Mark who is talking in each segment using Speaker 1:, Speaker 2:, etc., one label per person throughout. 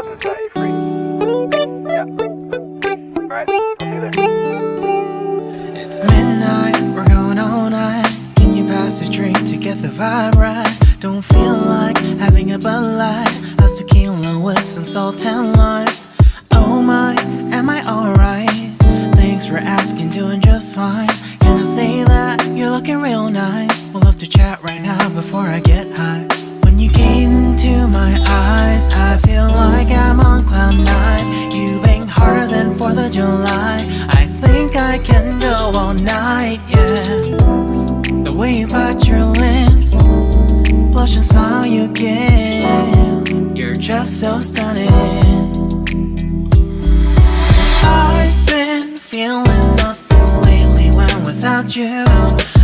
Speaker 1: goes and set you free. Yeah. Alright, I'll see you there.
Speaker 2: It's midnight, we're going all night. Can you pass a drink to get the vibe right? Don't feel like having a Bud Light. How's tequila with some salt and lime? Oh my, am I alright? Thanks for asking, doing just fine. Can I say that you're looking real nice? We'll have to chat right now before I get high. When you gaze into my eyes, I feel like I'm on cloud nine. You bang harder than 4th of July. I think I can go all night, yeah. The way you bite your lips, blush and smile you give, you're just so stunning. I've been feeling nothing lately when without you.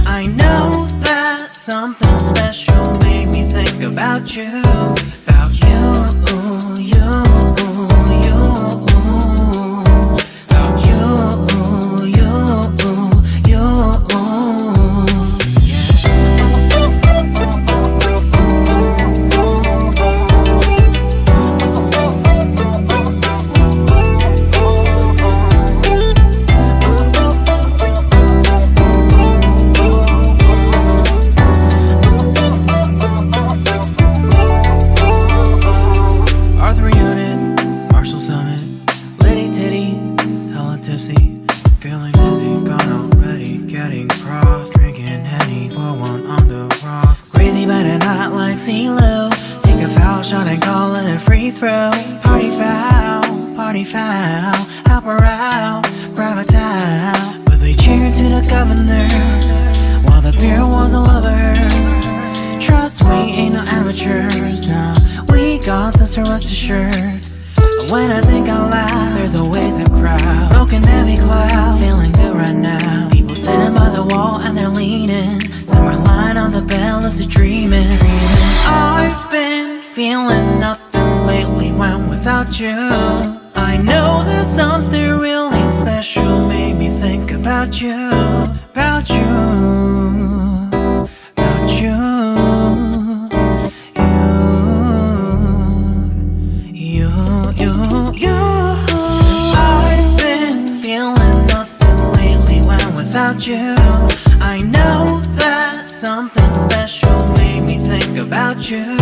Speaker 2: I know that something special made me think about you. About you, you, you. About you, you, you. Feeling dizzy, gone already, getting cross. Drinking Henny, pour one on the rocks. Crazy but not like CeeLo. Take a foul shot and call it a free throw. Party foul, help her out, grab a towel. But they cheered to the governor, while the beer was a lover. Trust we ain't no amateurs, nah. We got this, rest assured. When I think out loud, there's always a crowd. Smoking heavy cloud, feeling good right now. People sitting by the wall and they're leaning. Some are lying on the bed, lucid dreaming. I've been feeling nothing lately when without you. I know that something really special made me think about you. About you, about you. I've been feeling nothing lately when without you. I know that something special made me think about you.